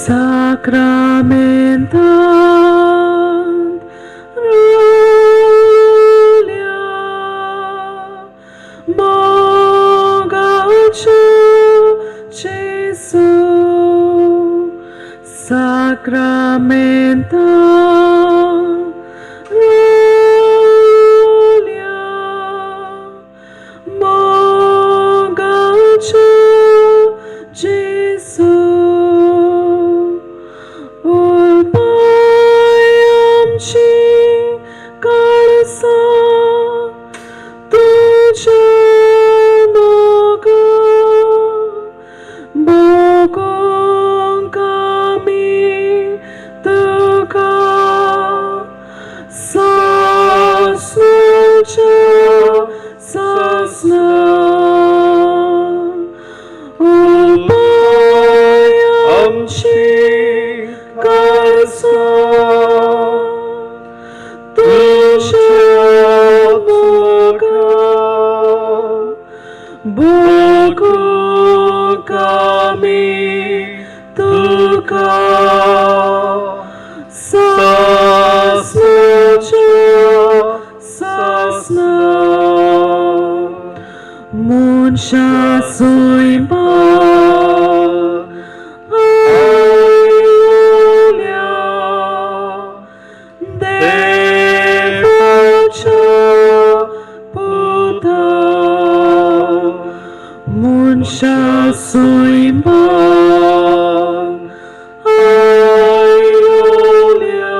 Sakramentant Rulia Bogaciu Jesu Sakramentant Rulia Bogaciu Jesu Ulpayamchi kalsa tuja moga bokong kami tuka sasnuja sasna Ulpayamchi kalsa Bogu kami tuka sasnuja sasna Munsha suimba Alleluia Devacha Buddha Munsha suimba Alleluia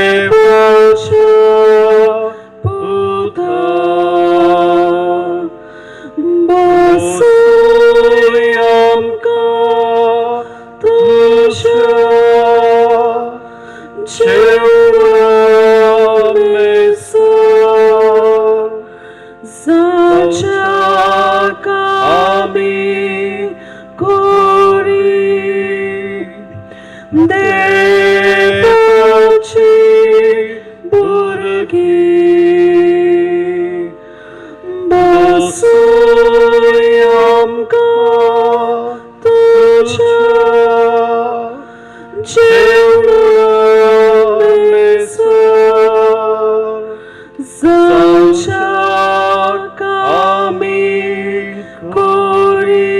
Devacha Buddha Basuyamka Tuja Jeramesa Zacha kami kori Devachi burgi Basuyamka tuja Jeramesa Zacha kami kori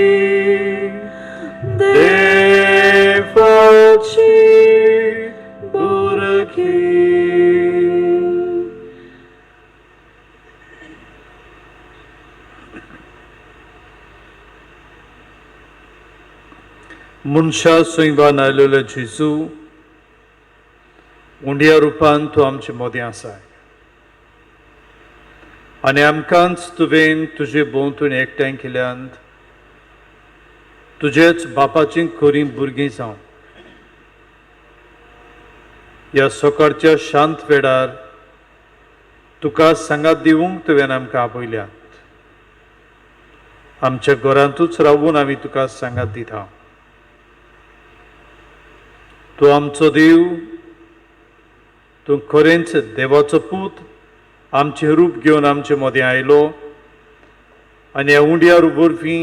Devachi burgi मनशा सोयबान आयलेलो जेजू उंड्या रुपान तूं आमचे मदीं आसाय आनी आमकांच तुवें तुजे भोंवतणी एकठांय केल्यांत तुजेच बापाचीं खरीं भुरगीं जावं ह्या सकाळच्या शांत वेळार तुका सांगात दिवंक तुवें आमकां आपयल्यात आमच्या घरांतूच रावून आमी तुका सांगात दिता तूं आमचो देव तूं खरेंच देवाचो पूत आमचें रूप घेवन आमचे मदीं आयलो आनी ह्या उंड्या वरवीं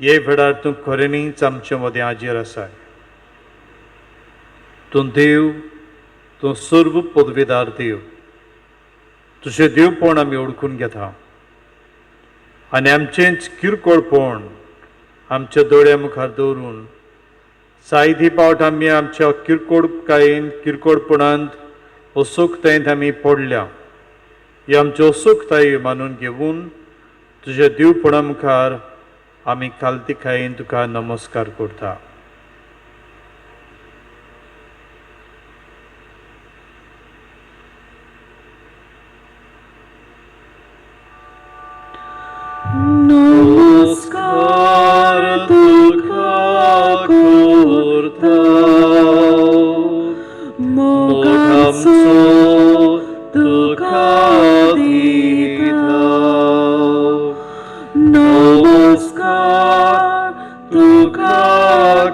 हे वेळार तूं खऱ्यांनीच आमचे मदीं हाजीर आसाय तूं देव तूं सर्व पदवेदार देव तुजें देवपण आमी ओळखून घेता आनी आमचेंच किरकोळपण आमच्या दोळ्या मुखार दवरून सायदी पावट आमी आमच्या किरकोळकायेन किरकोळपणांत असोखतायेंत आमी पडल्या ही आमची असोखताय मानून घेवन तुज्या दिवपणा मुखार आमी खालतीकायेन तुका नमस्कार करता नमस्कार तुका करता मोगाचो तुका दिता नमस्कार तुका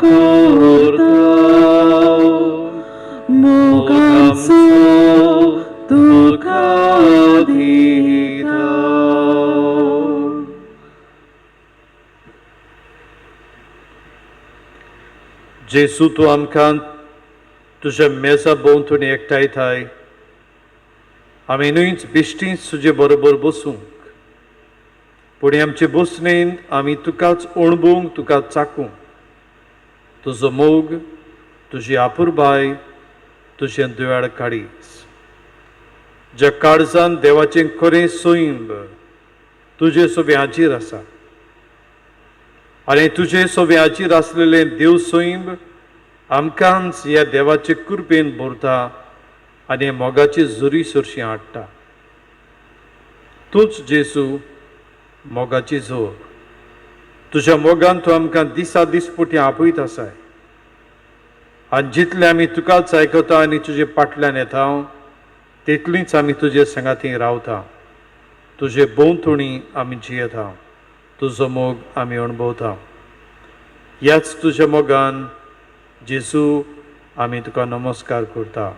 करता मोगाचो तुका दिता जेसू तूं आमकां तुज्या मेजा भोंवतणी एकठांयताय आमी बिश्टींच तुजे बरोबर बसूंक पुणे आमचे बसणेंत आमी तुकाच अणभवूंक तुका चाकूंक तुजो मोग तुजी आपुरबाय तुजें दुयेळ काळीज ज्या काळजान देवाचें खरें सोयींब तुजे सोब्याचेर आसा आनी तुजे सोब्याचेर आसलेलें देव सोयींब आमकांच ह्या देवाचे कृपेन भरता आनी मोगाची जुरी सुरशी हाडटा तूंच जेसू मोगाची जोर तुज्या मोगान तूं आमकां दिसा दिसपुटी आपयत आसाय आनी जितले आमी तुकाच आयकता आनी तुजे फाटल्यान येता तितलींच आमी तुजे संगाती रावता तुजे भोंवतणी आमी जियेता तुजो मोग आमी अणभवता ह्याच तुज्या मोगान जेसू आमी तुका नमस्कार करता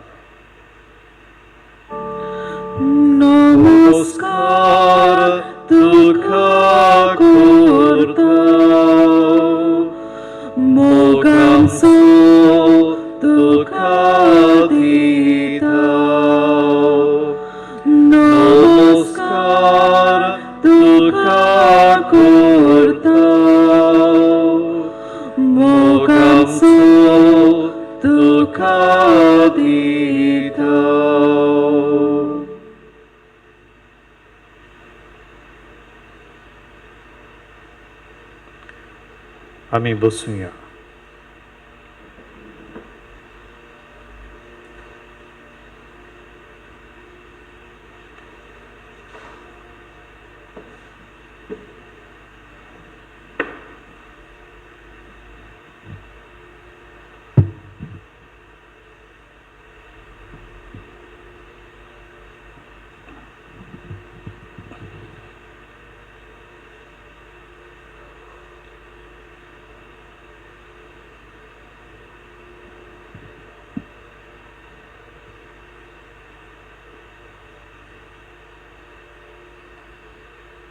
नमस्कार तुका करता मोगांचो तुका दिता नमस्कार तुका करता मोगांचो तुका दिता आमी बसूया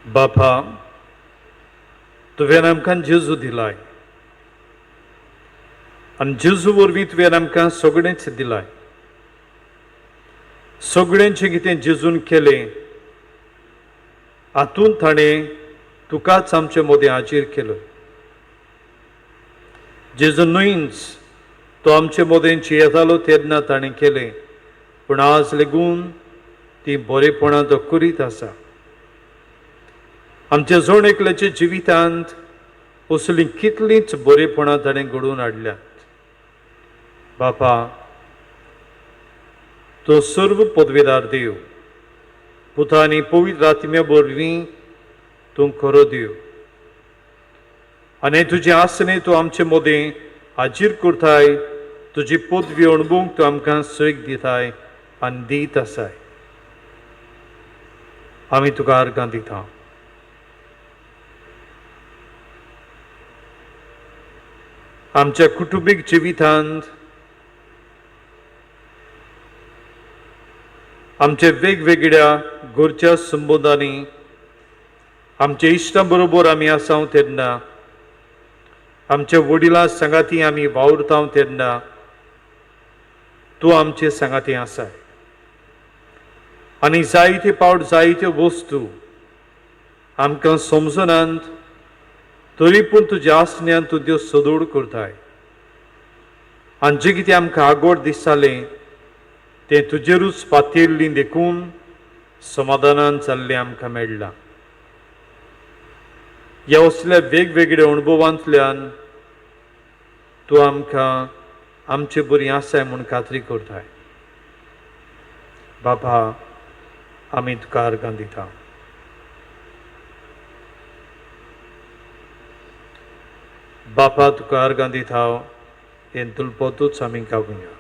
बापा तुवें आमकां जेजू दिलाय आनी जेजू वरवीं तुवें आमकां सगळेंच दिलाय सगळें जें कितें जेजून केलें हातूंत ताणें तुकाच आमचे मोदें हाजीर केलो जेजू न्हयच तो आमचे मोदें जियेतालो तेन्ना ताणें केलें पूण आज लेगून ती बरेपणां तो करीत आसा आमच्या जण एकल्याच्या जिवितांत असलीं कितलींच बरेपणां ताणें घडोवन हाडल्यात बापा तो सर्व पदवेदार देव पुता आनी पवित्र आत्म्या वरवीं तूं खरो देव आनी तुजे आसने तूं आमचे मोदें हाजीर करताय तुजी पदवी अणभवूंक तूं आमकां सैक दिताय आनी दीत आसाय आमी तुका अर्गां दिता आमच्या कुटुंबीक जिवितांत आमच्या वेगवेगळ्या घरच्या संबंदांनी आमच्या इश्टां बरोबर आमी आसां तेन्ना आमच्या वडिलां सांगाती आमी वावुरता तेन्ना तूं आमचे सांगाती आसाय आनी जायते पावट जायत्यो वस्तू आमकां समजनात तरी पूण तुज्या आसन्यान तूं त्यो सदोड करताय आनी जें कितें आमकां आगोड दिसतालें तें तुजेरूच पातयल्लीं देखून समाधानान जाल्लें आमकां मेळ्ळां ह्या असल्या वेगवेगळ्या अणभवांतल्यान तूं आमकां आमची बरी आसाय म्हूण खात्री करताय बाबा आमी तुका अर्गां दिता बापा तुका अर्गां दिता हें तुलपोतूच आमी कावुया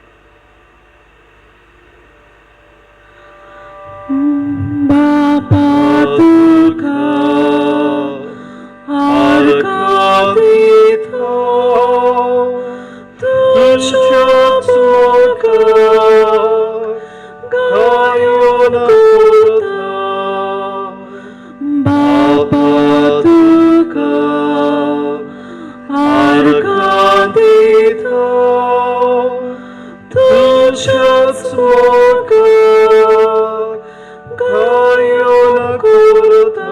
बापा तुका अर्गां दिता तुज्या मोगान गायन करता बापा तुका अर्गां दिता तुझ्याच मोगा गायोन कोरता.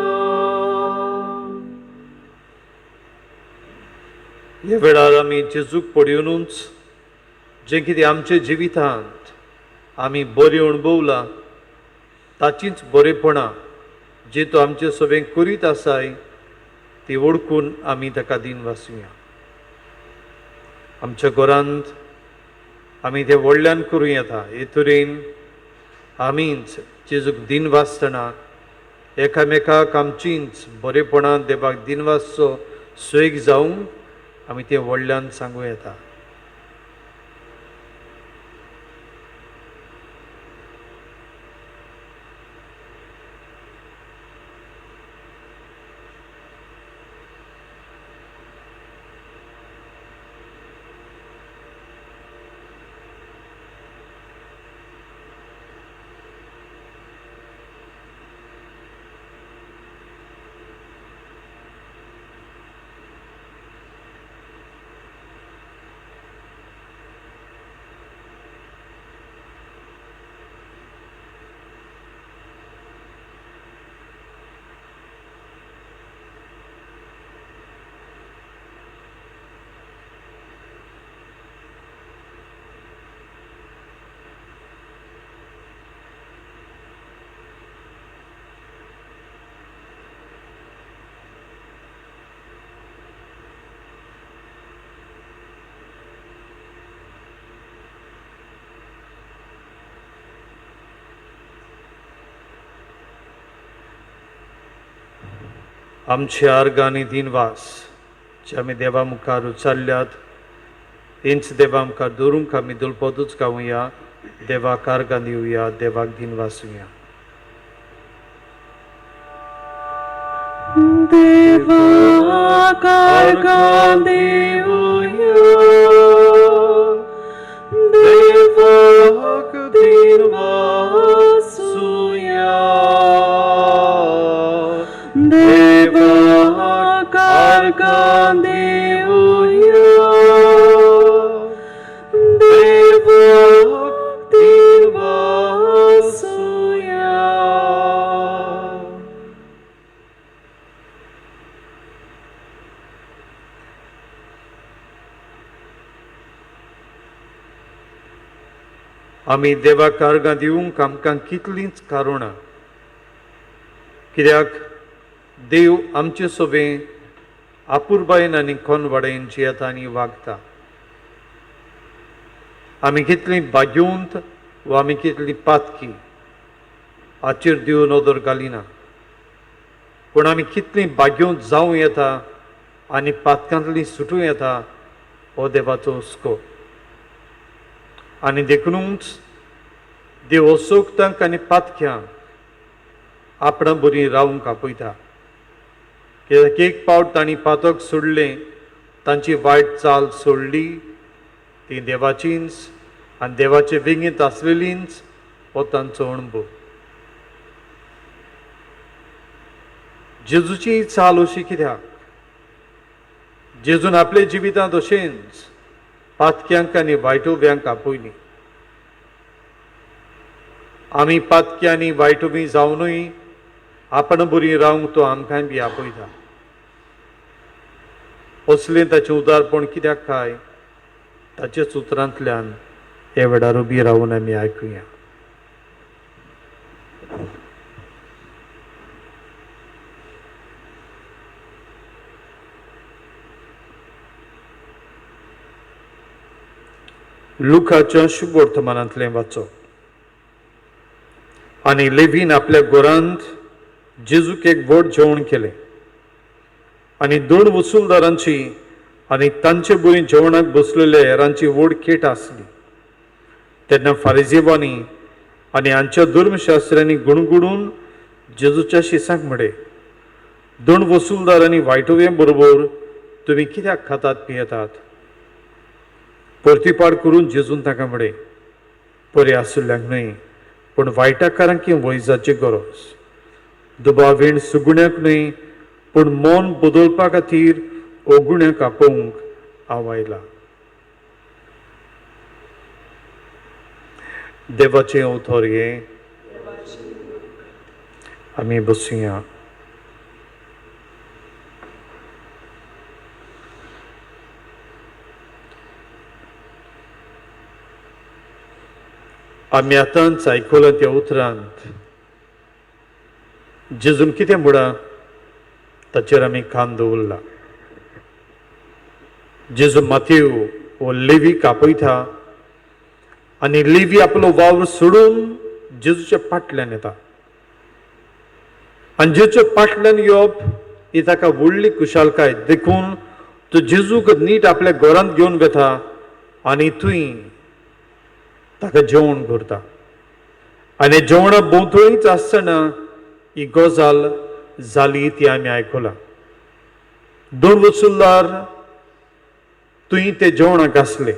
ह्या वेळार आमी जेजूक पडयोनूच जे कितें आमच्या जिवितांत आमी बरें अणभवला ताचीच बरेपणां जी तो आमचे सोबें करीत आसाय ती ओळखून आमी ताका दिन वासुया. आमच्या घरांत आमी ते व्हडल्यान करूं येता. हे तरेन आमीच जेजूक दिन वासतना एकामेकाक आमचींच बरेपणां देवाक दिन वासचो सैक जावंक आमी ते व्हडल्यान सांगूं येता. आमचे आर्गांनी दिनवास जे आमी देवा मुखार उचारल्यात तेंच देवा मुखार दवरूंक आमी दुलपदूच गावुया. देवाक आर्गां दिवया, देवाक दिन वासुया. देवाक आर्गां दिवया, देवाक दिन वासुया. देवाक आर्गां दिवया, देवाक दिन वासुया. आमी देवाक आर्गां दिवंक आमकां कितलींच कारुणां, कित्याक देव आमचे सोबें आपुरबायेन आनी खोनवाडेन जियेता आनी वागता. आमी कितलीं भाग्यवंत वा आमी कितलीं पातकी हाचेर देव नदर घालिना. पूण आमी कितलीं भाग्यवंत जावं येता आनी पातकांतलीं सुटूं येता हो देवाचो हुस्को. आनी देखूनच देव असोगतांक आनी पातक्यांक आपणा बरीं रावंक आपयता. कित्याक एक पावट तांणी पातक सोडलें, तांची वायट चाल सोडली, ती देवाचींच आनी देवाचे विंगीत आसलेलींच हो तांचो अणभव. जेजूची चाल अशी कित्याक? जेजून आपल्या जिवितांत अशेंच पातक्यांक आनी वायटोव्यांक आपयलीं. आमी पातकी आनी वायटोवी जावनूय आपण बरीं रावंक तो आमकांय बी आपयता. असलें ताचें उदारपण कित्याक काय ताचेच उतरांतल्यान हे वेळार उबी रावन आमी आयकुया. लुकाच्या शुभ वर्तमानांतलें वाचप. आनी लेवीन आपल्या घरांत जेजूक एक व्हड जेवण केलें आनी 2 वसूलदारांची आनी तांचे बरी जेवणाक बसलेल्या हेरांची व्हड खेट आसली. तेन्ना फारिजेवांनी आनी हांच्या धर्मशास्त्र्यांनी गुणगुणून जेजूच्या शिसांक म्हळें, 2 वसूलदारांनी वायटोवे बरोबर तुमी कित्याक खातात पियेतात? परतीपाड करून जेजून ताका म्हळें, बरें आसुल्ल्यांक न्हय पूण वायटाकारांक वैजाची गरज. दुबावेण सुगुण्याक न्हय पूण मन बदलपा खातीर ओगुण्याक आपोवंक हांव आयला. देवाचें उतर घे. आमी बसूया. आमी आतांच आयकलां त्या उतरांत जेजून कितें म्हणा ताचेर आमी कान दवरला. जेजू माथ्यू हो लेवीक आपयता आनी लेवी आपलो वावर सोडून जेजूच्या फाटल्यान येता. आनी जेजूच्या फाटल्यान येवप ही ताका व्हडली कुशालकाय. देखून तो जेजूक नीट आपल्या घरांत घेवन वता आनी थंय ताका जेवण करता. आनी जेवणा भोंवतणीच आसतना ही गजाल जाली ती आमी आयकलां. 2 वचूनदार थंय ते जेवणाक आसले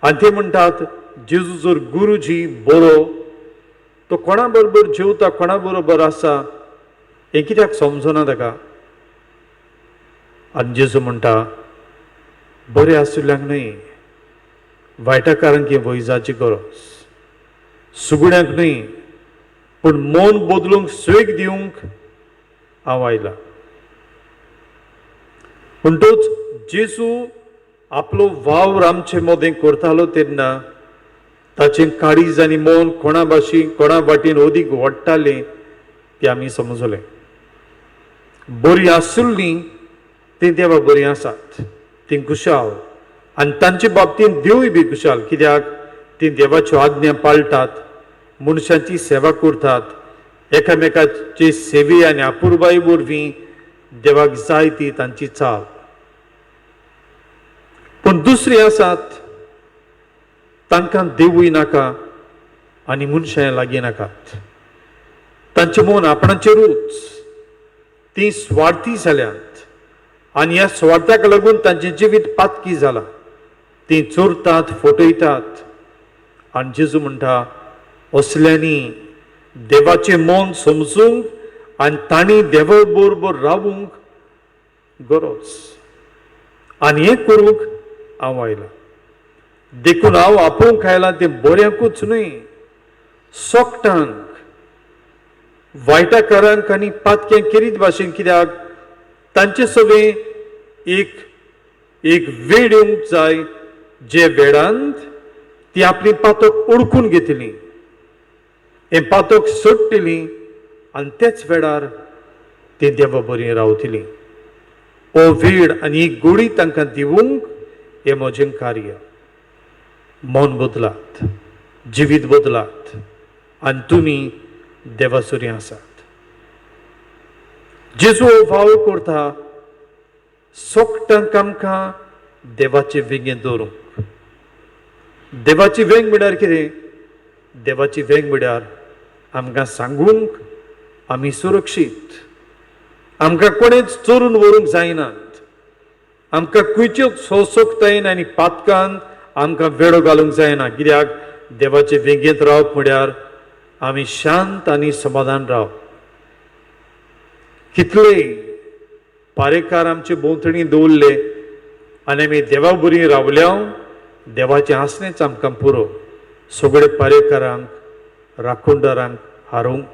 आनी ते म्हणटात जेजू जर गुरुजी बरो तो कोणा बरोबर जेवता कोणा बरोबर आसा हें कित्याक समजना ताका. आनी जेजू म्हणटा बरें आशिल्ल्यांक न्हय वायटाकारांक ही वैजाची गरज. सुगड्यांक न्हय पूण मन बदलूंक स्वेग दिवंक हांव आयला. म्हणटूच जेजू आपलो वावर आमचे मदें करतालो तेन्ना ताचें काळीज आनी मन कोणा वाटेन अदीक वाडटालें तें आमी समजलें. बरीं आसुल्लीं तीं देवा बरीं आसात, तीं कुशाल आनी तांचे बाबतींत देवूय बी कुशाल. कित्याक तीं देवाच्यो आज्ञा पाळटात, मनशांची सेवा करतात, एकामेकाचे सेवे आनी आपुरबाये वरवीं देवाक जाय ती तांची चाल. पूण दुसरीं आसात तांकां देवूय नाका आनी मनशां लागीं नाकात. तांचें मन आपणाचेरूच. तीं स्वार्थी जाल्यांत आनी ह्या स्वार्थाक लागून तांचें जिवीत पातकी जालां. तीं चोरतात, फटयतात. आनी जेजू म्हणटा असल्यांनी देवाचें मन समजूंक आनी तांणी देवा बरोबर रावूंक गरज. आनी हें करूंक हांव आयलां. देखून हांव आपोवंक आयलां तें बऱ्याकूच न्हय, सोगटांक, वायटाकारांक आनी पातक्यांक केरीत भाशेन. कित्याक तांचे सगळे एक वेळ येवंक जाय जे वेळांत ती आपली पातक ओळखून घेतली, हें पातक सोडटली आनी तेच वेळार ती देवा बरीं रावतलीं. हो वेळ आनी ही गोडी तांकां दिवंक हें म्हजें कार्य. मन बदलात, जिवीत बदलात आनी तुमी देवासुरी आसात. जेजू हो वावर करता सोगटांक आमकां देवाचे वेंगें दवरूंक. देवाची वेंग म्हळ्यार कितें? देवाची वेंग म्हळ्यार आमकां सांगूंक आमी सुरक्षीत. आमकां कोणेच चोरून व्हरूंक जायनात. आमकां खंयच्योच सोसोकतायेन आनी पातकांत आमकां वेळो घालूंक जायना. कित्याक देवाचे वेंगेंत रावप म्हळ्यार आमी शांत आनी समाधान रावप. कितले पारेकार आमचे भोंवतणी दवरले आनी आमी देवा बरीं रावल्या देवाचें आसलेंच आमकां पुरो. सगळे पारेकारांक राखणदारांक हारोवंक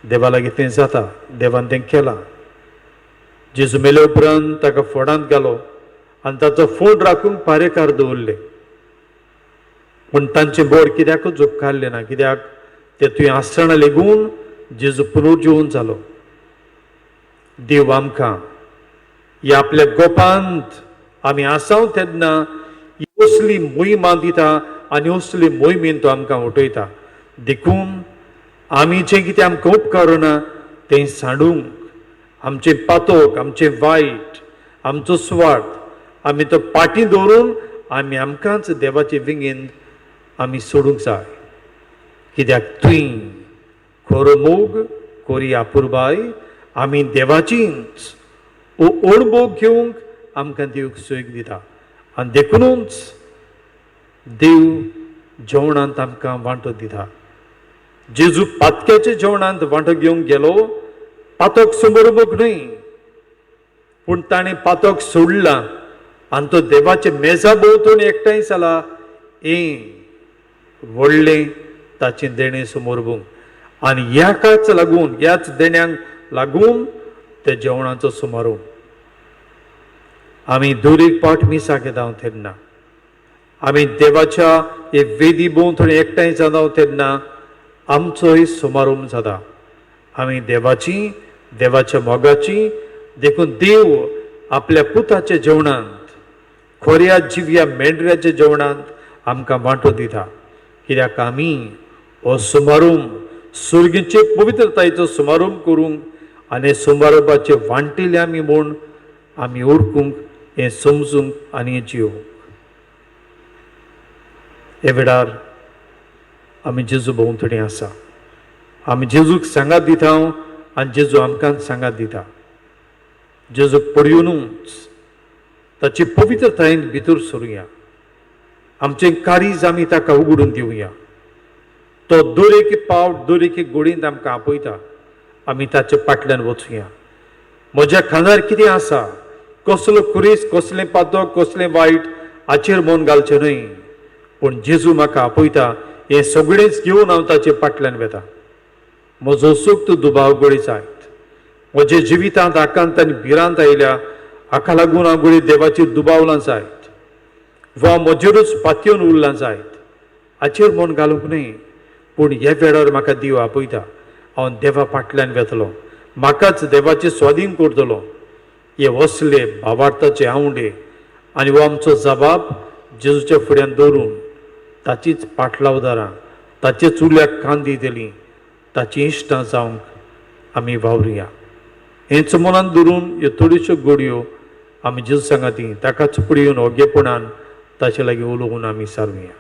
देवा लागीं तें जाता. देवान तें केलां. जेजू मेले उपरांत ताका फोंडांत घालो आनी ताचो फोंड राखूंक पारेकार दवरले. पूण तांचें बोड कित्याकूच उपकारलें ना. कित्याक ते थंय आसतना लेगून जेजू पुनर्जीवन जालो. देव आमकां ह्या आपल्या गोपांत आमी आसाव तेन्ना असली मोहिमा दिता आनी असली मोहिमेन तो आमकां उठयता. देखून आमी जें कितें आमकां उपकारना तें सांडूंक, आमचें पातक, आमचें वायट, आमचो स्वार्थ आमी तो पाटी दवरून आमी आमकांच देवाचे विंगेन आमी सोडूंक जाय. कित्याक थंय खरो मोग, खरी आपुरबाय आमी देवाचीच अणभव घेवंक आमकां देव सोयीक दिता. आनी देखूनच देव जेवणांत आमकां वांटो दिता. जेजू पातक्याच्या जेवणांत वांटो घेवंक गेलो. पातक समोरबोक न्हय पूण ताणें पातक सोडलां आनी तो देवाचे मेजा भोंवतणी एकठांय जाला. व्हडलें ताचें देणें समारंभ आनी ह्याच लागून ह्याच देण्यांक लागून ते जेवणाचो समारंभ आमी दर एक पावट मिसा घेता तेन्ना आमी देवाच्या हे वेदी भोंवतणी एकठांय जाता तेन्ना आमचो ही समारंभ जाता आमी देवाच्या मोगाची देखून देव आपल्या पुताच्या जेवणांत खोऱ्या जिव्या मेंढऱ्याच्या जेवणांत आमकां वांटो दिता कित्याक आमी हो समारंभ सुर्गेचे पवित्रतायेचो समारंभ करूंक आनी समारंभाचे वांटिले आमी म्हूण आमी ओळखूंक हें समजूंक आनी हें जियोंक हे वेळार आमी जेजू भोंवतणी आसा आमी जेजूक सांगात दिता आनी जेजू आमकां सांगात दिता जेजूक पडयोनूच ताची पवित्रतायेन भितर सरुया आमचें कारीज आमी ताका उगडून दिवया तो दर एक पावट दर एक गोडींत आमकां आपयता आमी ताच्या फाटल्यान वचुया म्हज्या खांदार कितें आसा कसलो कुरीस कसलें पातक कसलें वायट हाचेर मन घालचें न्हय पूण जेजू म्हाका आपयता हें सगळेंच घेवन हांव ताचे फाटल्यान वेता म्हजो सुक्त दुबाव गळी जायत म्हज्या जिवितांत आकांत आनी भिरांत आयल्या हाका लागून हांव गळी देवाचेर दुबावलां जायत वा म्हजेरूच पातयेवन उरलां जायत हाचेर मन घालूंक न्हय पूण ह्या वेळार म्हाका देव आपयता हांव देवा फाटल्यान वेतलो म्हाकाच देवाचें स्वाधीन करतलो हे वसले भावार्थाचे आवंडे आनी हो आमचो जबाब जेजूच्या फुड्यान दवरून ताचीच पाटलावदारां ताचेच उल्याक कान दितलीं ताची इश्टां जावंक आमी वावरुया हेंच मनान धरून ह्यो थोड्योश्यो घडयो आमी जेजू सांगाती ताकाच फुडें येवन ओगेपणान ताचे लागीं उलोवन आमी सारुया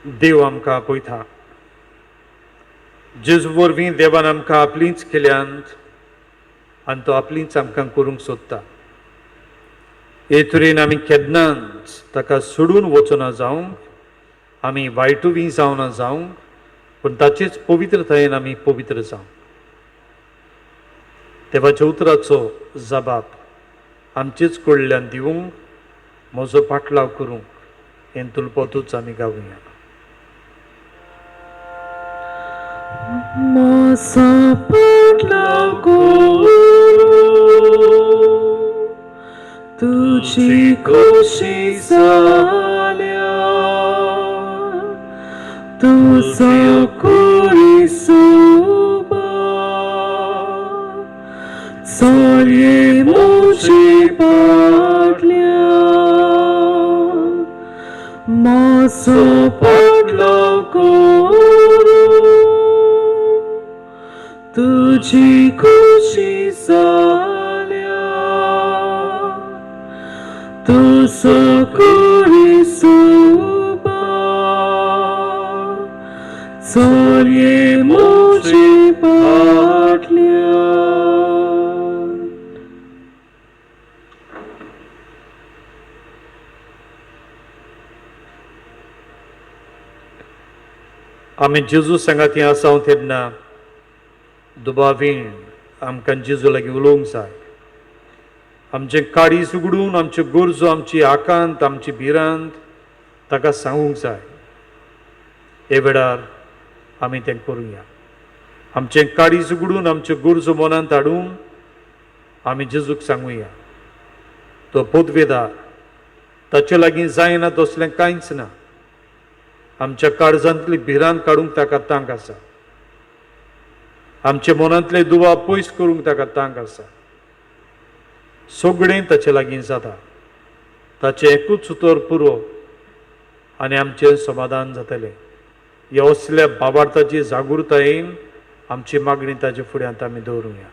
देव आमकां आपयता जेजू वरवीं देवान आमकां आपलींच केल्यांत आनी तो आपलींच आमकां करूंक सोदता हे तरेन आमी केन्नाच ताका सोडून वचना जावंक आमी वायटूय जावना जावंक पूण ताचेच पवित्रतायेन आमी पवित्र जावंक देवाच्या उतराचो जबाब आमचेच कडल्यान दिवंक म्हजो पाटलाव करूंक हें तुलपोतूच आमी गावया Masa patlaku तुझी खुशी झाल्या तुझा कोणी सोबा चलये मोची पाटल्या मासो पाटलाको तुझी खुशी झाल्या तुझा कोणी सोबा चलये मोची पाटल्या आमी जेजू सांगाती आसाव तेन्ना दुबावीण आमकां जेजू लागीं उलोवंक जाय. आमचें काळीज उगडून आमच्यो गरजो, आमची आकांत, आमची भिरांत ताका सांगूंक जाय. हे वेळार आमी तें करुया. आमचें काळीज उगडून आमच्यो गरजो मनांत हाडून आमी जेजूक सांगुया. तो पोदवेदार, ताचे लागीं जायना तसलें कांयच ना. आमच्या काळजांतली भिरांत काडूंक ताका तांक आसा. आमचे मनांतले दुबाव पयस करूंक ताका तांक आसा. सगळें ताचे लागीं जाता. ताचें एकूच उतर पुरो आनी आमचें समाधान जातलें. ह्या असल्या भावार्थाची जागृतायेन आमची मागणी ताचे फुड्यांत आमी दवरुया.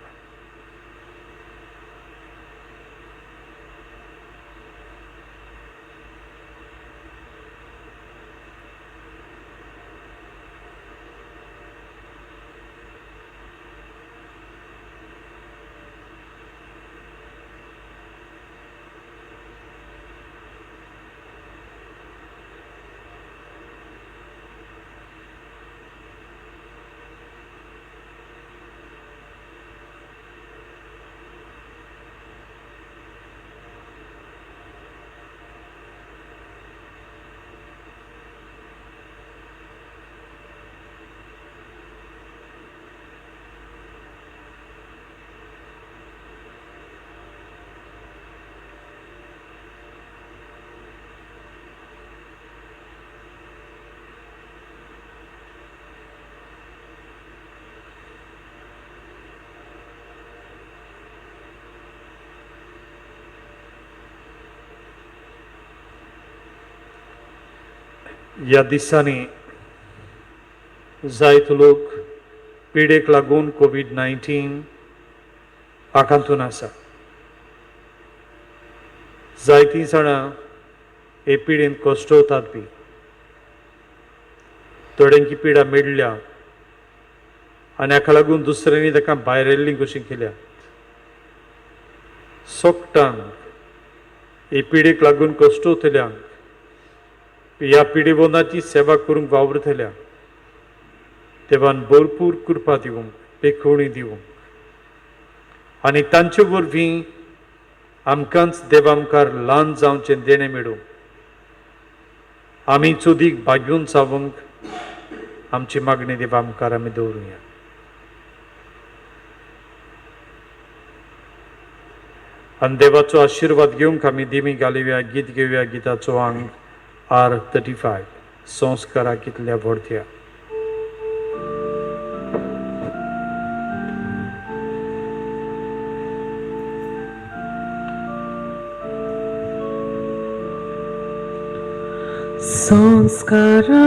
ह्या दिसांनी जायते लोक पिडेक लागून कोविड-19 आकांतून आसा. जायतीं जाणां हे पिडेन कश्टवतात बी. थोड्यांकी पिडा मेळ्ळ्या आनी हाका लागून दुसऱ्यांनी ताका भायर येल्लीं कशीं केल्या. सोगटांक हे पिडेक लागून कश्टवतल्यांक ह्या पिडेबंदाची सेवा करूंक वावुरतल्या देवान भरपूर कृपा दिवंक, पेखवणी दिवंक आनी तांचे वरवीं आमकांच देवा मुखार ल्हान जावचें देणें मेळूंक, आमी चुदीक भाग्यून जावंक आमची मागणी देवा मुखार आमी दवरुया. आनी देवाचो आशिर्वाद घेवंक आमी दिमी घालुया. गीत घेवया. गिताचो अंक R35 संस्कारा कितल्या व्हडत्या. संस्कारा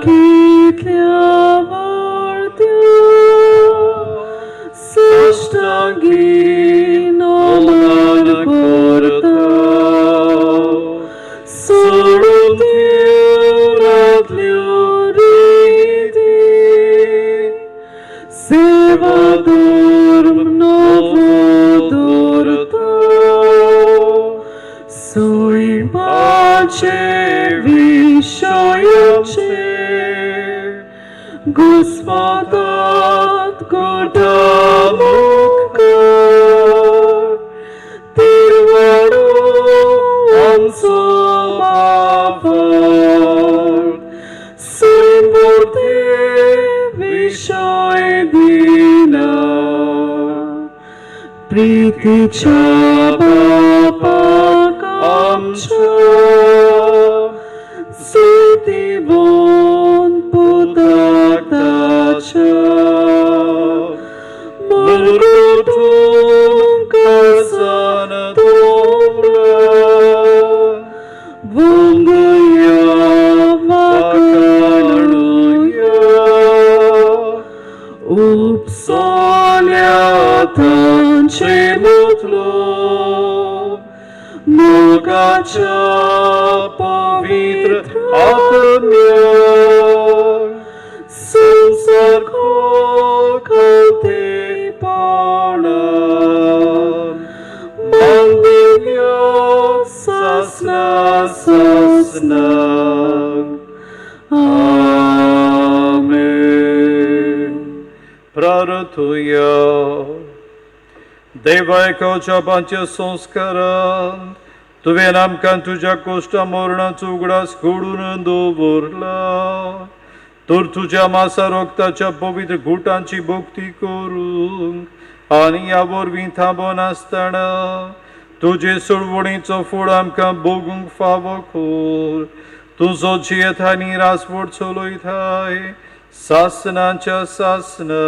कितल्या व्हडत्या सश्टांगी नमन करता. सोडून देवरांतल्यो रिती सेवा धर्म नवो दवरता. सोयमाचे विशयाचे घुस्मतात करता मुखार तिरवाडो आमचो बापार. सोयमूर्ते विशय दिना प्रीतीच्या बापाक आमच्या स्तुतीवंत पुताक ताच्या मुर्तून काळजान तोंबडान वंगया वाखाणुया. उपसोल्या तांचे मुतलो मोगाच्या पवित्र आत्म्याक संसार खालतेपणान मान दिवया सासनाक. आमेन. तुया देवायकाच्या पांच्या संस्कारान तुवें आमकां तुज्या कोश्टा मरणाचो उगडास घडून दवरला तर तुज्या मासा रोगताच्या पवित्र गुटांची भक्ती करूंक आनी ह्या वरवीं थांबोन आसतना तुजे चळवळीचो फळ आमकां भोगूंक फावो कर तुजो जियेत आनी रासवड चलयताय सासनाच्या सासना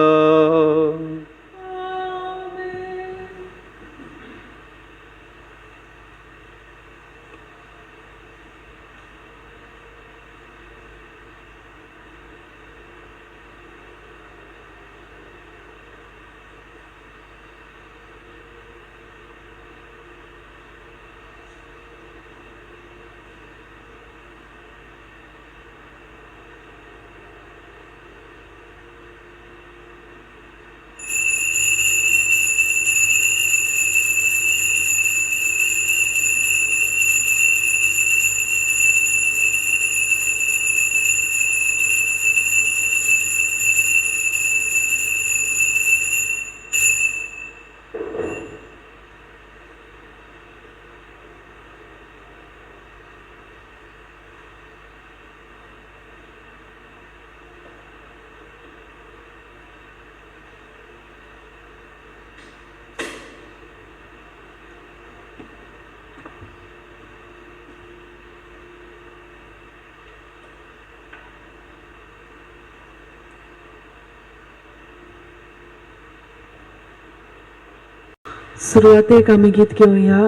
सुरवातेक आमी गीत घेवया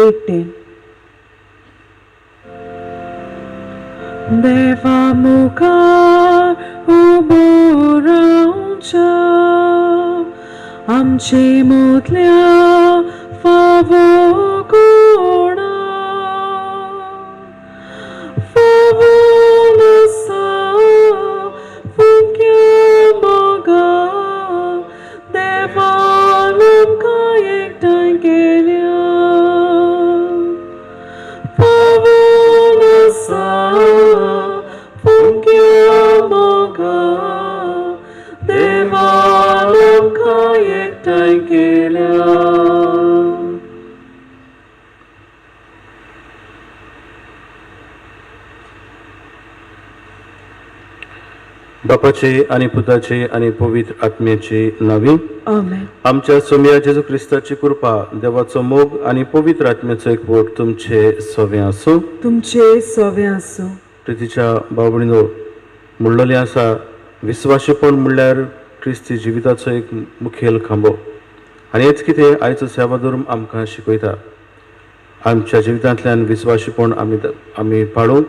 8:10. देवा मुखार उबो रावच्या आमचे मोदल्या फावो कोणा फावो नसा फुंक्या मोगा देवा आमकां एकठांय केल्या फावो नसा फुंक्या मोगा देवा आमकां एकठांय केल्या. बापाचे आणि पुताचे आणि पवित्र आत्म्याचे नावी आमेन. आमच्या सोम्या जेजू ख्रिस्ताची कृपा देवाचो मोग आणि पवित्र आत्म्याचो एकवट तुमचे सवे आसूं. तुमचे सवे आसूं. प्रितीच्या भाव-भयणीनो, म्हणलेलें आसा विस्वाशीपण म्हणल्यार क्रिस्ती जिविताचो एक मुखेल खांबो आनी हेच कितें आयचो सेवा धर्म आमकां शिकयता. आमच्या जिवितांतल्यान विस्वाशीपण आमी पाळूंक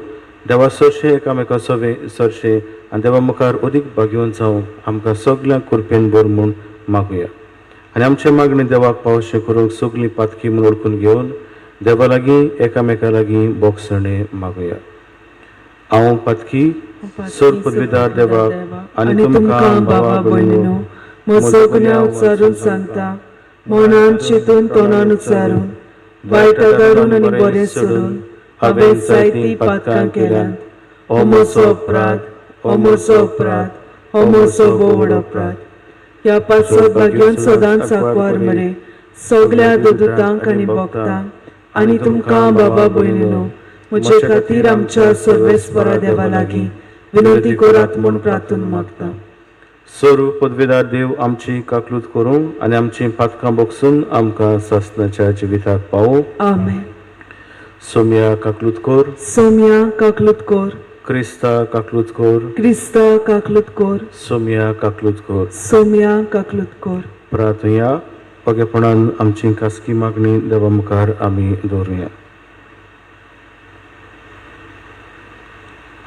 देवा चडशें एकामेका सवे चडशें आनी देवा मुखार अदीक भाग्यवान जावंक आमकां सगल्यांक कृपेन भर म्हूण मागुया आनी आमचे मागणी देवाक पावशें करूंक सगलीं पातकी म्हूण ओळखून घेवन देवा लागीं एकामेका लागीं बोगसणे मागुया. हांव पातकी सर पदवीदार देवाक आनी तुमकां भावा भयणीनो म्हजो गुन्यांव उच्चारून सांगता, मनान चिंतून तोंडान उच्चारून वायट काडून आनी बरें सोडून हांवें जायतीं पातकां केल्यात. हो म्हजो अपराध, हो म्हजो अपराध, हो म्हजो बोवड अपराध. ह्या पासत भाग्यवान सदांच सांकवार मरे सगळ्या दोदूतांक आनी भक्तांक आनी तुमकां बाबा भयणीनो म्हजे खातीर आमच्या सर्वेस्परा देवा लागीं विनंती करात म्हूण प्रार्थून मागता. सर पदवीदार देव आमची काकलूत करूं आनी आमची पातकां बोगसून आमकां सासणाच्या जिविताक पावूं. आमेन. सोम्या काकलूत कोर, सोम्या काकलूत कोर, क्रिस्ता काकलूत कोर, क्रिस्ता काकलूत कोर, सोम्या काकलूत कोर. सोम्या काकलूत कोर. प्रार्थया पगेपणान आमची खासगी मागणी देवा मुखार आमी दवरुया.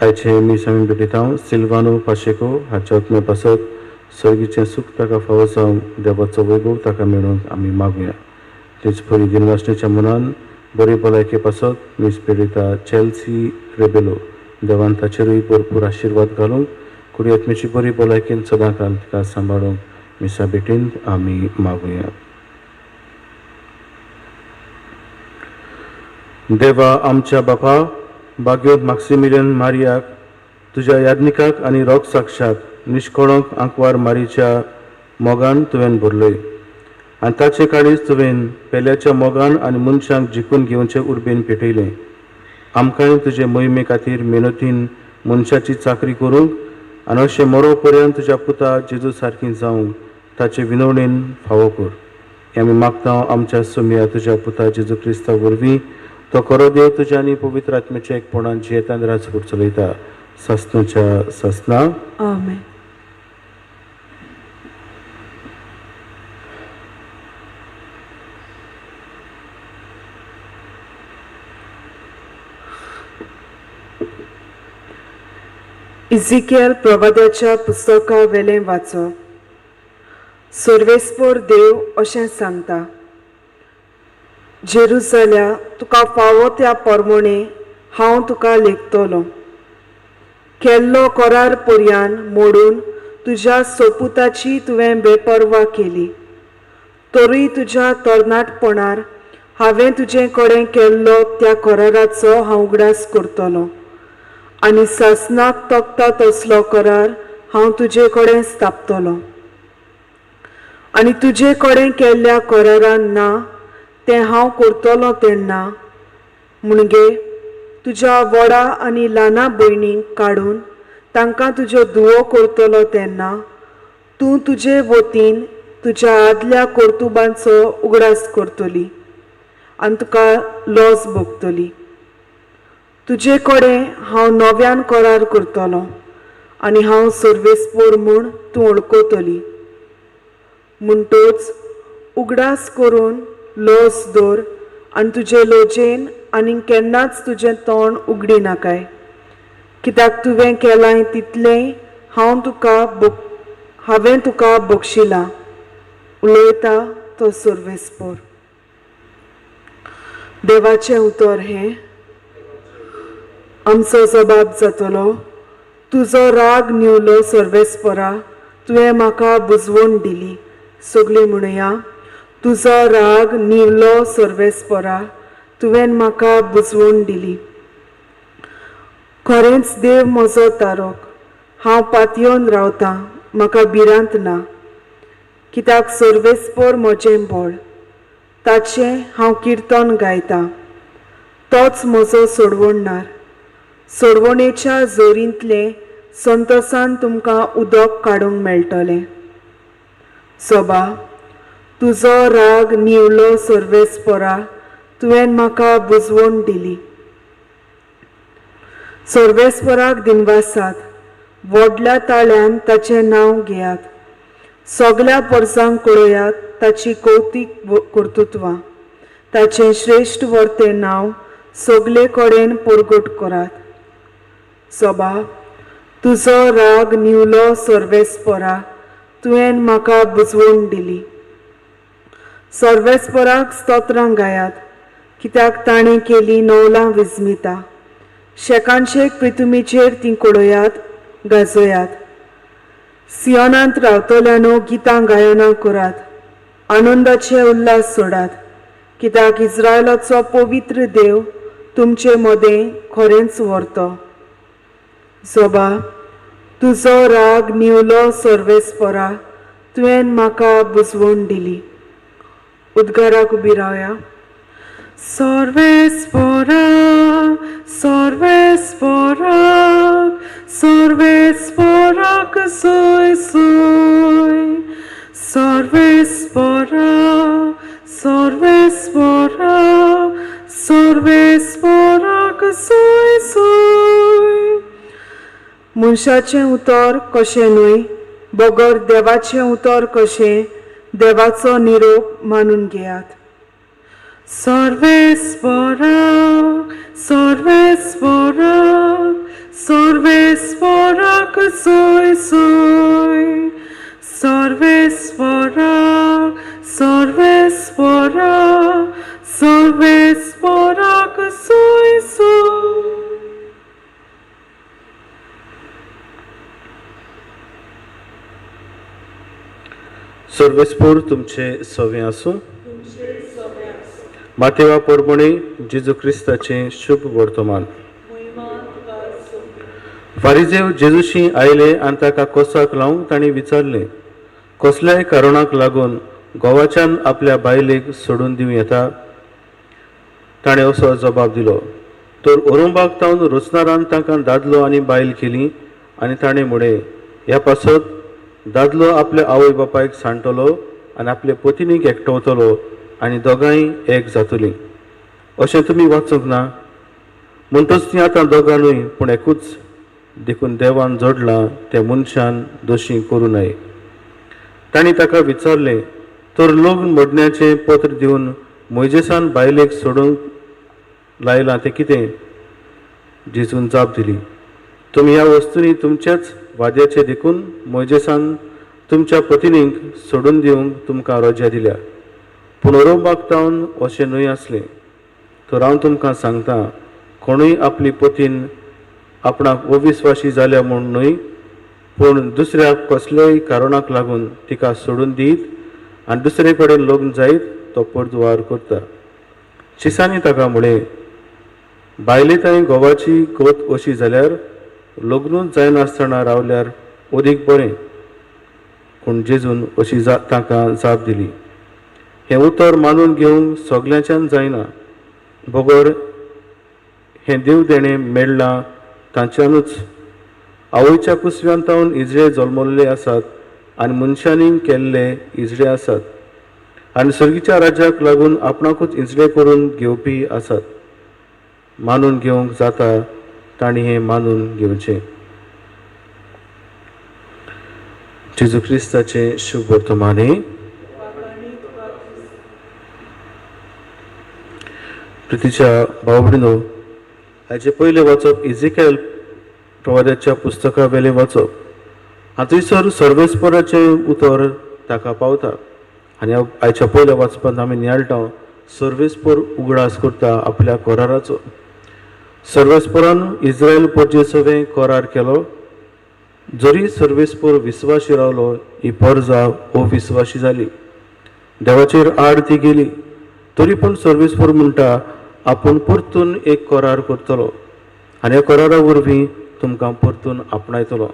आयचे मी आमी भेटयता सिल्वानो पाशेको हाच्या आत्म्या पासत सर्गीचें सुख ताका फावो जावंक देवाचो वैभव ताका मेळूंक आमी मागुया. तेच परी दिनवासणेच्या मनान बरे भलायके पासत मीस पीडिता चेल्सी रेबेलो देवान ताचेरूय भरपूर आशिर्वाद घालूंक कुडी आत्म्याची बरी भलायकेन सदां काल तिका सांबाळूंक मिसा भेटीन आमी मागुया. देवा आमच्या बापा भाग्योत मॅक्सिमिलियन मारियाक तुज्या याज्ञिकाक आनी रोग साक्षाक निश्कळोंक आंकवार मारीच्या मोगान तुवें भरलोय आनी ताचे काळीज तुवें पेल्याच्या मोगान आनी मनशांक जिखून घेवचे उर्बेन पेटयलें. आमकांय तुजे मोहिमे खातीर मेहनतीन मनशाची चाकरी करूंक आनी अशें मरो पर्यंत तुज्या पुता जेजू सारकी जावंक ताचे विनवणेन फावो कर. हें आमी मागता आमच्या सोम्या तुज्या पुता जेजू क्रिस्ता वरवीं. तो खरो देव तुज्या आनी पवित्र आत्म्याच्या एकपणान जियेतान राजकोट चलयता सस्नाच्या सस्ना. आमेन. इजिकेल प्रवाद्याच्या पुस्तका वेलें वाचप. सर्वेस्पोर देव अशें सांगता, जेरुसल्या तुका फावो त्या परमणे हांव तुका लेखतलो. केल्लो करार पर्यान मोडून तुज्या सोपुताची तुवें बेपरवा केली. तरी तुज्या तरणाटपणार हांवें तुजे कडेन केल्लो त्या कराराचो हांव उगडास करतलो आनी सासनाक तोखता तसलो करार हांव तुजे कडेन स्थापतलो. आनी तुजे कडेन केल्ल्या करारान ना तें हांव करतलो तेन्ना म्हणजे तुज्या व्हडा आनी ल्हाना भयणींक काडून तांकां तुजो धुवो करतलो तेन्ना तूं तुजे वतीन तुज्या आदल्या कर्तुबांचो उगडास करतली आनी तुका लॉस भोगतली. तुजे कडेन हांव नव्यान करार करतलो आनी हांव सर्वेस्पोर म्हूण तूं वळखतली. म्हणटच उगडास करून लॉस दवर आनी तुजे लोजेन आनी केन्नाच तुजें तोंड उगडी नाकाय, कित्याक तुवें केलां तितलें हांवें तुका बक्षिलां. उलयता तो सर्वेस्पोर. देवाचें उतर हें, आमचो जबाब जातलो, तुजो राग निवलो सर्वेस्पोरा, तुवें म्हाका बुजवण दिली. सगळीं म्हणया, तुजो राग निवलो सर्वेस्पोरा, तुवें म्हाका बुजवण दिली. खरेंच देव म्हजो तारक, हांव पातयेवन रावतां, म्हाका भिरांत ना. कित्याक सर्वेस्पोर म्हजें बळ, ताचें हांव किर्तन गायतां. तोच म्हजो सोडवणदार. सोडवणेच्या जोरींतले संतोसान तुमकां उदक काडूंक मेळटलें. सोबा, तुजो राग निवलो सर्वेस्पोरा, तुवें म्हाका बुजवण दिली. सर्वेस्पोराक दिनवासात, व्हडल्या ताळ्यान ताचें नांव घेयात. सगल्या परसांक कळयात ताची कौतीक कर्तुत्वां. ताचें श्रेश्ठ वर्तें नांव सगले कडेन परगट करात. सोबा, तुजो राग निवलो सर्वेस्पोरा, तुवें म्हाका बुजवण दिली. सर्वेस्पोराक स्तोत्रां गायात, कित्याक ताणें केली नवलां विस्मिता. शेकांचे पृथ्वीचेर ती कळयात, गाजयात. सियोनांत रावतल्यानो गितां गायनां करात, आनंदाचे उल्हास सोडात, कित्याक इस्रायलाचो पवित्र देव तुमचे मदें खरेंच व्हरतो. सोबा, तुजो राग निवलो सर्वेस्पोरा, तुवें म्हाका बुजवण दिली. उद्गाराक उबी रावया. सर्वेस्पोरा, सर्वेस्पोरा, सर्वेस्पोराक सोय सोय. सर्वेस्पोरा, सर्वेस्पोरा, सर्वेस्पोराक सोय सोय. मनशाचें उतर कशें न्हय, बगर देवाचें उतर कशें, देवाचो निरोप मानून घेयात. सर्वेस्पोरा, सर्वेस्पोरा, सर्वेस्पोराक सोय सोय. सर्वेस्पोरा, सर्वेस्पोरा, सर्वेस्पोराक सोय सोय. सर्वेस्पोर तुमचे सोवे आसूं. मातेवा परमणे जेजू क्रिस्ताचें शुभ वर्तमान. फारिजेव जेजूशी आयले आनी ताका कोसाक लावंक तांणी विचारलें, कसल्याय कारणाक लागून घोवाच्यान आपल्या बायलेक सोडून दिवं येता. ताणें असो जबाब दिलो. तर ओरोंबाक तावन रुचनारान ताका दादलो आनी बायल केली आनी ताणें म्हळें, ह्या पासत दादलो आपल्या आवय बापायक सांडटलो आनी आपले पत्नीक एकटवतलो आनी दोगांय एक जातलीं. अशें तुमी वाचूंक ना. म्हणटच तीं आतां दोगांनूय पूण एकूच देखून देवान जोडलां त्या मनशान दोशी करूं नये. तांणी ताका विचारलें, तर लग्न मोडण्याचें पत्र दिवन मोइजेसान बायलेक सोडूंक लायलां तें कितें? जेजून जाप दिली, तुमी ह्या वस्तूंनी तुमच्याच वाद्याचें देखून मोइजेसान तुमच्या पत्नीक सोडून दिवंक तुमकां रजा दिल्या. पूण ओरोवपाक तावन अशें न्हय आसलें. तर हांव तुमकां सांगतां, कोणूय आपली पतीन आपणाक अविस्वाशी जाल्या म्हूण न्हय, पूण दुसऱ्याक कसल्याय कारणाक लागून तिका सोडून दीत आनी दुसरे कडेन लग्न जायत तो पर्दुवार करता. शिसांनी ताका म्हळें, बायले थंय घोवाची गोत अशी जाल्यार लग्नूच जायनासतना रावल्यार अदीक बरें. पूण जेजून अशी ताका जाप दिली. हें उतर मानून घेवंक सगळ्यांच्यान जायना. बगर हें देव देणें मेळ्ळां तांच्यानूच. आवयच्या कुसव्यान तावन इजळे जल्मल्ले आसात आनी मनशांनी केल्ले इजळे आसात आनी सर्गीच्या राज्याक लागून आपणाकूच इजळे करून घेवपी आसात. मानून घेवंक जाता तांणी हें मानून घेवचें. जेजू क्रिस्ताचें शुभ वर्तमाने. प्रितीच्या भाव भयणीनो, हाचे पयलें वाचप इजिकेल प्रवाद्याच्या पुस्तका वेलें वाचप. थंयसर सर्वेस्पराचें उतर ताका पावता आनी आयच्या पयल्या वाचपांत आमी नियाळटा सर्वेस्पर उगडास करता आपल्या कराराचो. सर्वेस्परान इस्रायल पर्जेसवें करार केलो. जरी सर्वेस्पर विस्वाशी रावलो, ही पर्जा अविस्वाशी जाली. देवाचेर आड ती गेली. तरी पूण सर्वेस्पर म्हणटा आपूण परतून एक करार करतलो आनी ह्या करारा वरवीं तुमकां परतून आपणायतलो.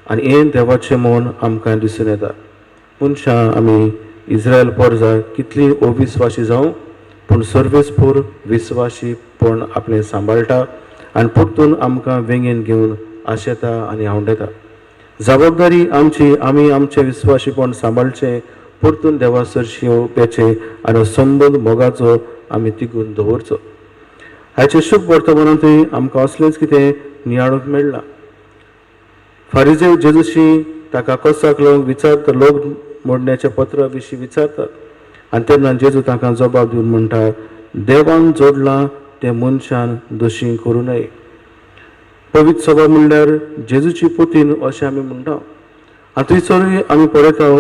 आनी हें देवाचें मौन आमकां दिसून येता. मनशां आमी इस्रायल पर्जा कितली अविस्वाशी जावं, पूण सर्वेस्पर विस्वाशीपण आपणें सांबाळटा आनी परतून आमकां वेंगेन घेवन आशेता आनी आवडटा. जबाबदारी आमची, आमी आमचें विस्वाशीपण सांबाळचें, परतून देवा सरशी येवपाचें आनी संबंद मोगाचो आमी तिगून दवरचो. हाचे शुभ वर्तमानांतूय आमकां असलेंच कितें नियाळूंक मेळ्ळां. फारिजेव जेजूशी ताका कसाक लागून विचारता, लोक मोडण्याच्या पत्रा विशीं विचारतात आनी तेन्ना जेजू ताका जबाब दिवन म्हणटा, देवान जोडलां तें मनशान दोशी करूं नये. पवित्र सभा म्हणल्यार जेजूची पतीन अशें आमी म्हणटा. आनी थंयसरूय आमी पळयता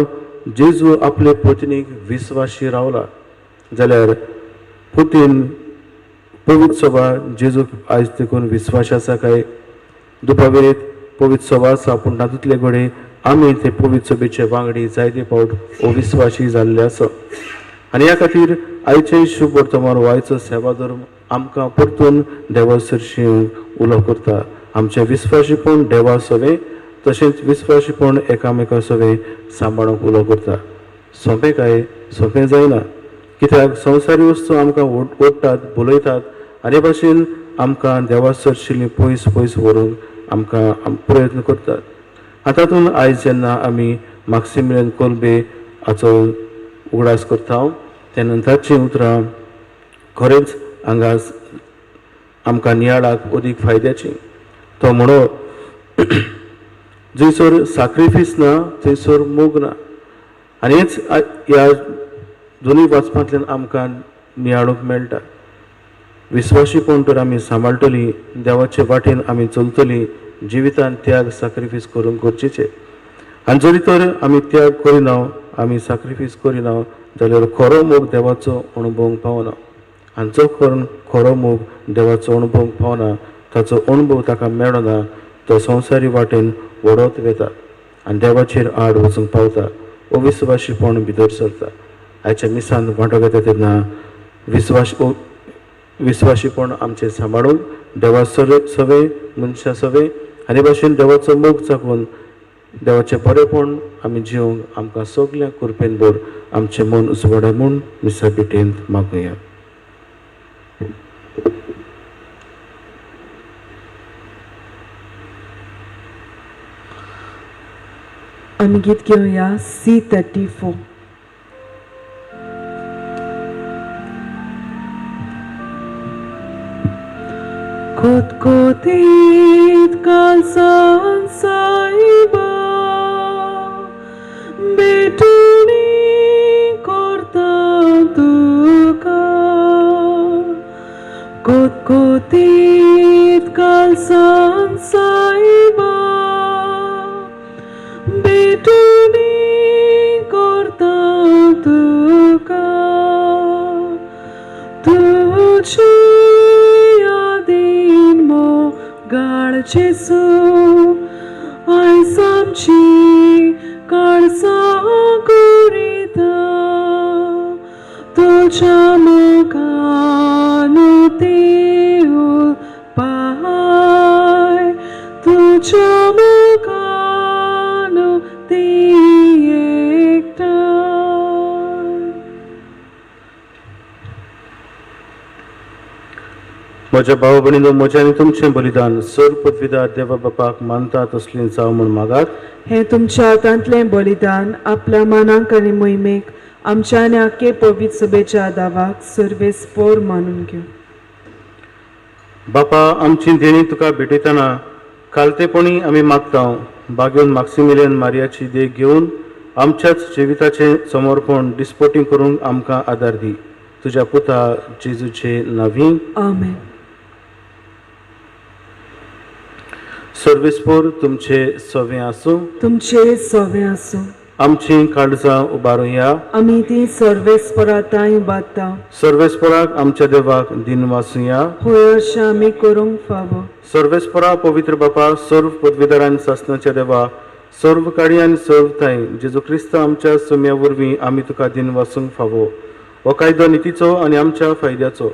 जेजू आपले पत्नीक विस्वाशी रावला जाल्यार पतीन पवित्र सभा जेजूक आयज देखून विस्वास आसा काय? दुपावेरेत पवित्र सभा आसा, पूण तातूंतले घडये आमी ते पवित्र सभेचे वांगडी जायते फावट अविस्वाशी जाल्ले आसा. आनी ह्या खातीर आयचें शुभ वर्तमान वायचो सेवा धर्म आमकां परतून देवा सरशी उलो करता. आमचें विस्वाशीपण देवा सवे तशेंच विस्वाशीपण एकामेका सवे सांबाळूंक उलो करता. सोंपें काय? सोंपें जायना. कित्याक संवसारी वस्तू आमकां ओडटात, बुलयतात आनी हे भाशेन आमकां देवा सरशिल्लीं पयस पयस व्हरूंक आमकां प्रयत्न करतात. तातूंत आयज जेन्ना आमी माक्सिमिलियन कोल्बे हाचो उगडास करता तेन्ना ताचीं उतरां खरेंच हांगा आमकां नियाळाक अदीक फायद्याचीं. तो म्हणो, जंयसर साक्रिफीस ना थंयसर मोग ना. आनी हेच ह्या दोनूय वाचपांतल्यान आमकां नियाळूंक मेळटा. विस्वाशीपण तर आमी सांबाळटलीं, देवाचे वाटेन आमी चलतलीं, जिवितान त्याग साक्रिफीस करूंक गरजेचें. आनी जरी तर आमी त्याग करिना, आमी साक्रिफीस करिना जाल्यार खरो मोग देवाचो अणभवंक पावना. आनी जो खरो मोग देवाचो अणभवंक पावना, ताचो अणभव ताका मेळना, तो संवसारी वाटेन वडत वेता आनी देवाचेर आड वचूंक पावता. अविस्वाशीपण भितर सरता. आयच्या मिसान वांटो घेता तेन्ना विस्वाशीपण आमचें सांबाळून देवा सवे मनशा सवे आनी भाशेन देवाचो मोग चाकून देवाचे बरेपण आमी जिवंक आमकां सगळ्यांक कृपेन दवर आमचें मन उजवाडा म्हूण मिसा पिटेंत मागुया. आमी गीत घेवया C34. कोतकोतीत काळजान सायबा बेटुनी करता तुका. कोतकोतीत काळजान सायबा बेटुनी करता तुका. तुझी यादीन मोगाळ जेसू आयज आमची काळजां कुरिता. तुझ्या मोगान देव पाय. तुझ्या मोगान ती एकटाय. म्हज्या भाव भयणीनो, म्हजें आनी तुमचें बलिदान सर पदवीदार देवा बापाक मानता तसलें जावं म्हूण मागात. हे तुमच्या हातांतलें बलिदान आपल्या मनाक आनी मोहिमेक आमच्या आनी आख्खे पवित्र सभेच्या दावाक सर्वेस्पोर मानून घेव. बापा, आमची देणी तुका भेटयतना कालतेपणी आमी मागता. बागेवन माक्सिमिलियन मारियाची देख घेवन आमच्याच जिविताचें समर्पण डिस्पोटींग करूंक आमकां आदार दी. तुज्या पुता जेजूचे नांवी आमेन. सर्वेस्पोर तुमचे सवे आसूं. तुमचे सवे आसूं. आमची काळजां उबारुया. आमी ती सर्वेस्पराताय उबारता. सर्वेस्पराक आमच्या देवाक दिन वासुया. होय अशें आमी करूंक फावो. सर्वेस्परा पवित्र बापा, सर्व पदवीदारांनी सासणाच्या देवा, सर्व काळी आनी सर्व थाय जेजू क्रिस्त आमच्या सुम्या वरवीं आमी तुका दिन वासूंक फावो. हो कायदो नितीचो आनी आमच्या फायद्याचो.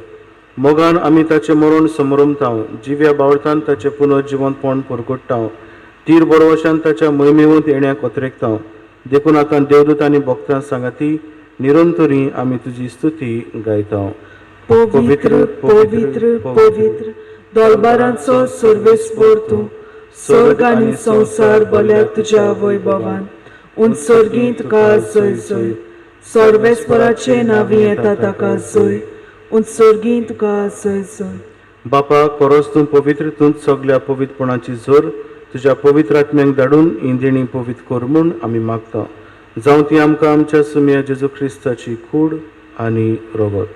मोगान आमी ताचें मरण समरमता. जिव्या बावळतान ताचें पुनर्जिवंतपण परगट्टा. तीर बरोवशान ताच्या मोहिमेवंत येण्याक ओतरेकता. देखून आतां देवदूत आनी भक्तां सांगाती निरंतरी आमी तुजी स्तुती गायता. पवित्र पवित्र पवित्र दरबारांचो सर्वेस्पोर तूं. स्वर्ग आनी संवसार बल्यात तुज्या वैभवान. उत्सर्गी तुका जय जय. सर्वेस्पराचे नांवी येता ताका जय. उत्सर्गी तुका जय जय. बापा, परस तूं पवित्र, तूंच सगळ्या पवित्रपणाची झर तुज्या पवित्र आत्म्यांक धाडून ही देणी पवित्र कर म्हूण आमी मागता. जावं ती आमकां आमच्या सुम्या जेजू क्रिस्ताची कूड आनी रगत.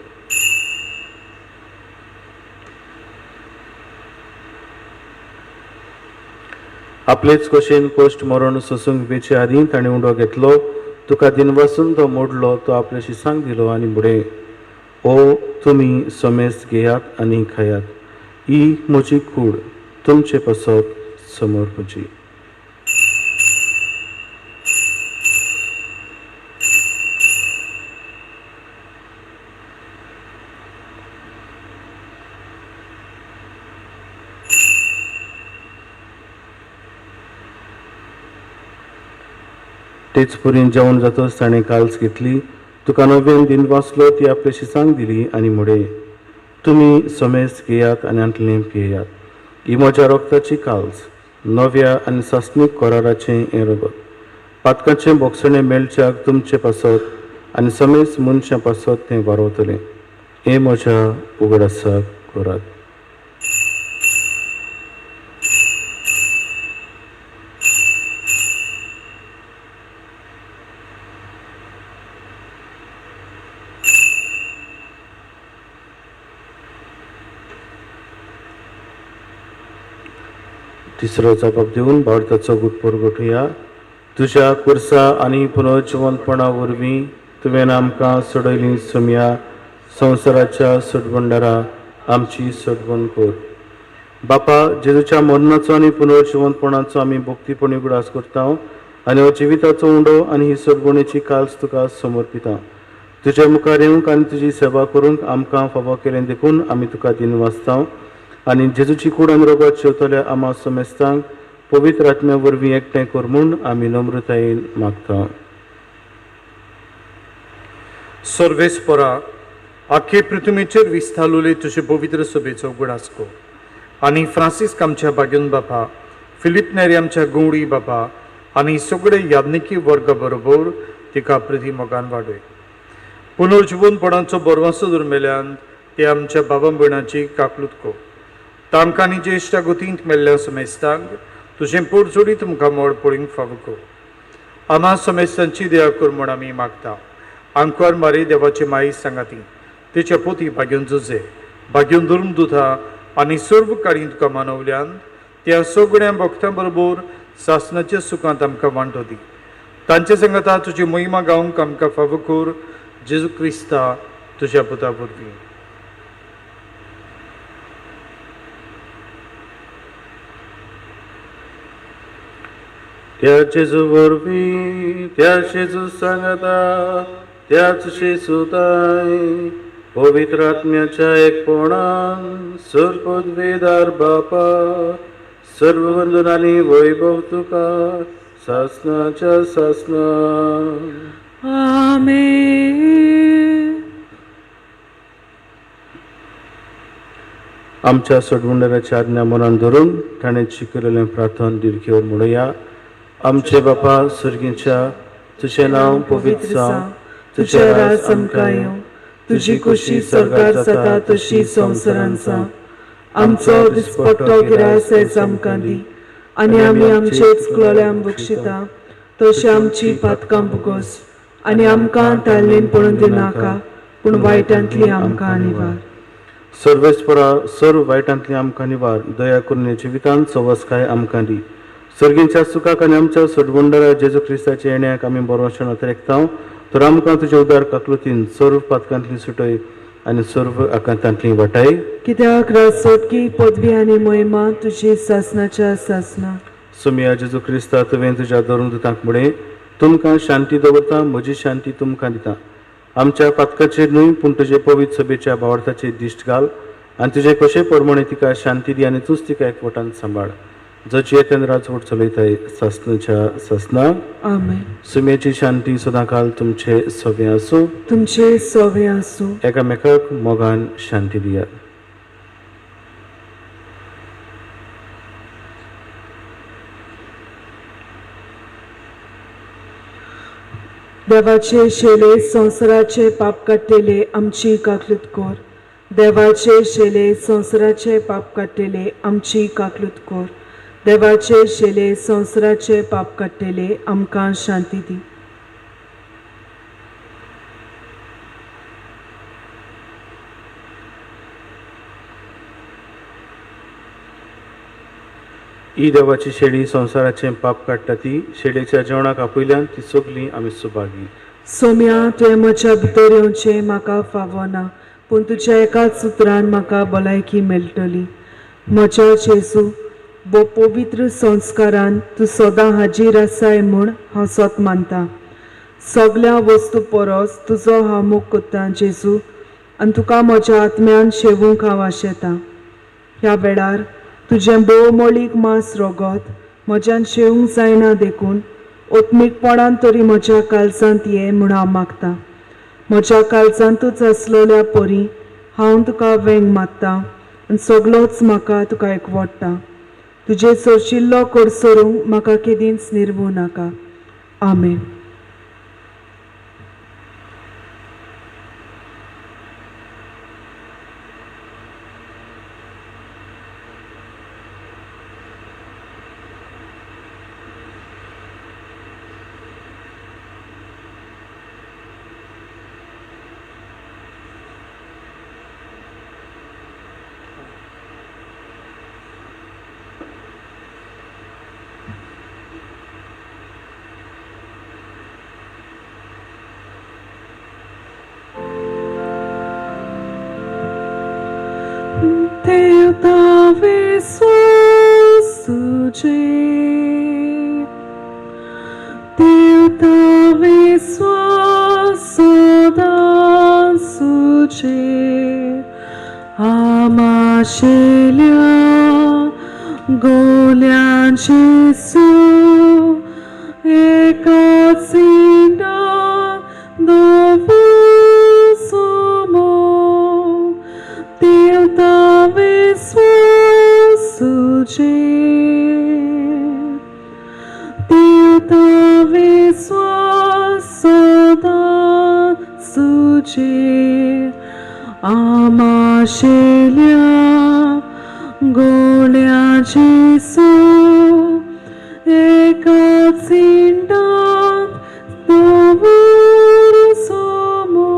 आपलेच कशेन कोश्ट मरण सोसूंक बेचे आदी ताणें उंडो घेतलो. तुका दिन वासून तो मोडलो. तो आपल्याशी सांग दिलो आनी फुडें, ओ तुमी समेस घेयात आनी खायात. ही म्हजी कूड. तुमचे पासत समर्पची. तेच पुरीन जेवण जातच ताणें काल्स घेतली. तुका नव्यान दिन वाचलो. ती आपल्याशी सांग दिली आनी म्हडे, तुमी समेस घेयात आनी आंतलें पियेयात. ही म्हज्या रक्ताची काल्स, नव्या आनी सासणीक कराराचें हें रगत. पातकाचें बोगसणें मेळच्याक तुमचे पासत आनी समेस मनशां पासत तें वारवतलें. हें म्हज्या उगडासाक करात. तिसरो जबाब दिवन भारताचो गुट परगटुया. तुज्या कुर्सा आनी पुनर्जिवंतपणा वरवीं तुवें आमकां सोडयली सुम्या संवसाराच्या सोडबंडारा आमची सोडवण कर. बापा, जेजूच्या मरणाचो आनी पुनर्जिवंतपणाचो आमी भक्तीपणी उगडास करता आनी हो जिविताचो उंडो आनी ही सोडवणेची काल्स तुका समर्पिता. तुज्या मुखार येवंक आनी तुजी सेवा करूंक आमकां फावो केलें देखून आमी तुका दिन वाचता. आनी जेजूची कूड आनी रगत शेवतल्या आमा समेस्तांक पवित्र आत्म्या वरवीं एकठांय कर म्हूण आमी नम्रतायेन मागता. सर्वेस्परा आख्खे पृथ्वीचेर विस्तारलोले तुजे पवित्र सभेचो उगडास कर. आनी फ्रांसीस आमच्या बागेन बापा, फिलिप नेरी आमच्या गवळी बापा आनी सगळे याज्ञिकी वर्गा बरोबर तिका प्रती मोगान वाडय. पुनर्जीवनपणाचो बरवासो धर्मेल्यान ते आमच्या बाबा भयणाची काकलूत कर. तांकां आनी ज्येश्ठा गतींत मेल्ल्या समेस्तांक तुजें पोरजोडी तुमकां मोड पळोवंक फावो कर. आम्हा समेस्तांची दया कर म्हूण आमी मागता. आंकवार मारी देवाची माई सांगाती, तिच्या पोती भाग्योन जुजे, भाग्योन धर्मदुता आनी सर्व काळी तुका मानवल्यान त्या सगळ्या भक्तां बरोबर सासणाच्या सुखांत आमकां वांटो दी. तांचे संगता तुजी महिमा गावंक आमकां फावो कर. जेजू क्रिस्ता तुज्या पुता वरवीं. त्या जेजू वरवीं त्या जेजू सांगता त्याच शेसुताय पवित्र आत्म्याच्या एकपणान सर्वोद्वेदार बापा सर्व वंदनांनी वैभव तुका सासणाच्या सासना. आमेन. आमच्या सडमुंडराच्या आज्ञा मनान धरून ताणें शिकयलेलें प्रार्थना दिरखेवर म्हणुया. आमचे बापा सर्गीच्या तुझें नांव पवित्र जावं, तुझें राज आमकां येवं, तुजी खुशी स्वर्गार जाता तशी संवसारांत जावं. आमचो दिसपट्टो गिरास आयज आमकां दी आनी आमी आमचे चुकलोल्यांक बक्षिता तशी आमची पातकां भोगोस आनी आमकां ताल्लेन पडून दिनाका पूण वायटांतली आमकां निवार. सर्वेस्परा सर्व वायटांतली आमकां निवार. दया करून जिवितांत सवस्काय आमकां दी. सर्गींच्या सुखाक आनी आमच्या सडमुंडरा जेजू क्रिस्ताच्या येण्याक आमी बरोवशें अतिरेकतांव. तर आमकां तुजे उदार काकलुतीन सर्व पातकांतली सुटय आनी सर्व आकांतांतली वाटाय. कित्याक राजसोटकी पदवी आनी महिमा तुजी सासणाच्या सासना. सुमिया जेजू क्रिस्ता तुवें तुज्या धर्मदुतांक म्हळें, तुमकां शांती दवरता, म्हजी शांती तुमकां दिता. आमच्या पातकाचेर न्हय पूण तुजे पवित्र सभेच्या भावार्थाचेर दिश्ट घाल आनी तुजे कशे परमणे तिका शांती दी आनी तूंच तिका एकवटान सांबाळ. जची येतेन राजवट चलयताय सासणाच्या सासना. आमेन. सुमेची शांती सदांकाल तुमचे सवे आसूं. तुमचे सवे आसूं. एकामेकाक मोगान शांती दियात. देवाचे शेले संवसाराचे पाप काडटेले आमची काकलूत कर. देवाचे शेले संवसाराचे पाप काडटेले आमची काकलूत कर. देवाचे शेले संवसाराचे पाप काडटेले आमकां शांती दी. ही देवाची शेळी संवसाराचे पाप काडटा ती. शेळयेच्या जेवणाक आपयल्यान ती सगळीं आमी सुभागी. सोम्या तुवें म्हज्या भितर येवचें म्हाका फावो ना पूण तुज्या एकाच उतरान म्हाका भलायकी मेळटली. म्हज्या जेजू पवित्र संस्कारान तूं सदां हाजीर आसाय म्हूण हांव सोत मानता. सगळ्या वस्तू परस तुजो हांव मोग करता जेजू आनी तुका म्हज्या आत्म्यान शेवूंक हांव आशेतां. ह्या वेळार तुजें भोवमोळीक मांस रोगत म्हज्यान शेवूंक जायना देखून ओत्मीकपणान तरी म्हज्या काळजांत ये म्हूण हांव मागतां. म्हज्या काळजांतूच आसलोल्या परी हांव तुका वेंग मागतां आनी सगळोच म्हाका तुका एकवडटा. तुजे सोशिल्लो कोडसरूंक म्हाका केदींच निर्वू नाका. आमेन. Deus talvez suje, Deus talvez soda suje, amashelia गोल्यांचे सू एकाच सिंडात दोवूं समोर देवता विश्वासूचेर देवता विश्वास सदा सुचेर आमाशेल्या गोळ्याची सू एकाच सिंडात दोवूं समोर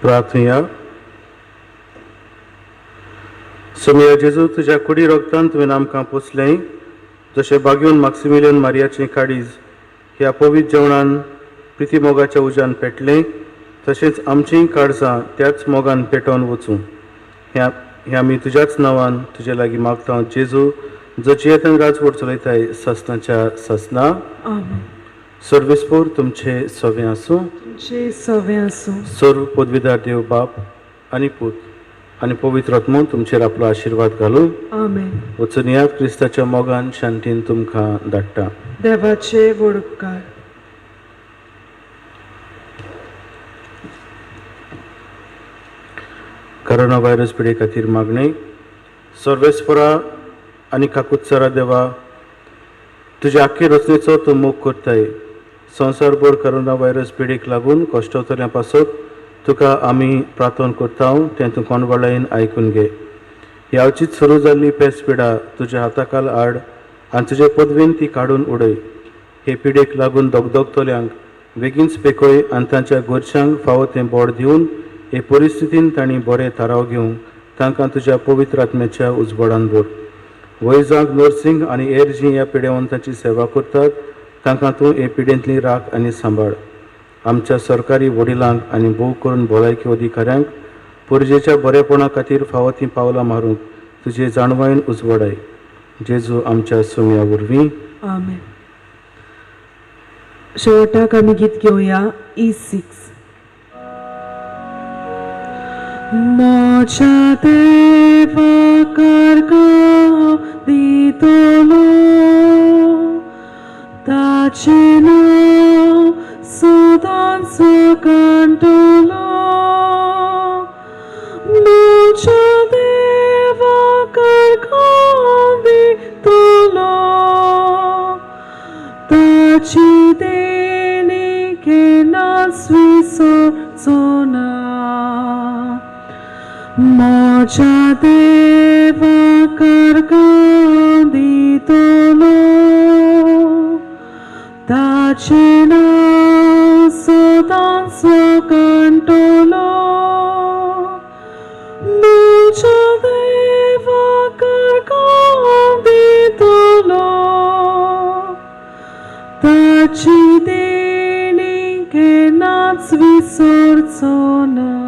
प्रार्थया सोम्या जेजू तुझ्या कुडी रोगतान तुवें आमकां पोसलें जशें बागेवन मॅक्सिमिलियन मारियाचें काडीज ह्या पवित्र जेवणान प्रिती मोगाच्या उज्यान पेटलें तशेंच आमचीं काळजां त्याच मोगान पेटोवन वचूं हें आमी तुज्याच नांवान तुजे लागीं मागता जेजू जो जियेतन राजवट चलयताय सस्नाच्या ससना आमेन सर्वेस्पोर तुमचे सवें आसूं तुमचे सवें आसूं सर्व पदवीदार देव बाप आनी पूत आनी पवित्र आत्मो तुमचेर आपलो आशिर्वाद घालूं आमेन वचून यात क्रिस्ताच्या मोगान शांतीन तुमकां धाडटा देवाचे वडपकार कोरोना व्हायरस पिडे खातीर मागणी सर्वेस्परा आनी काकुत्सरा देवा तुज्या आख्खे रचनेचो तूं मोग करताय संवसारभर कोरोना व्हायरस पिडेक लागून कश्टोतल्या पासत तुका आमी प्रार्थना करता तें तूं कोणवळायेन आयकून घे यावचीच सुरू जाल्ली पेस पिडा तुज्या हाताखाल हाड आनी तुजे पदवेन ती काडून उडय हे पिडेक लागून दोगदोगतल्यांक बेगीनच पेकोय आनी तांच्या गोरच्यांक फावो तें बोड दिवन हे परिस्थितीन तांणी बरें थाराव घेवंक तांकां तुज्या पवित्र आत्म्याच्या उजवाडान दवर वैजाग नर्सिंग आनी हेर जीं ह्या पिडेवंतांची सेवा करतात तांकां तूं हे पिडेंतली राख आनी सांबाळ आमच्या सरकारी वडिलांक आनी भोव करून भलायकी अधिकाऱ्यांक पुर्जेच्या बरेपणा खातीर फावो तीं पावलां मारूंक तुजे जाणवायेन उजवाडाय जेजू आमच्या सोम्या वरवीं आमेन शेवटाक आमी गीत घेवया E6 मोच्या देवा कारगा दितलो ताचे नांव सदांच कंटलो मोच्या देवा कारगा दितलो ताची देणी केन्नाच विसरचो ना मोच्या देवा कारगा दितलो ताचे नांव सदांच कंटलो मोच्या देवा कारगा दितलो ताची देणी केन्नाच विसरचो ना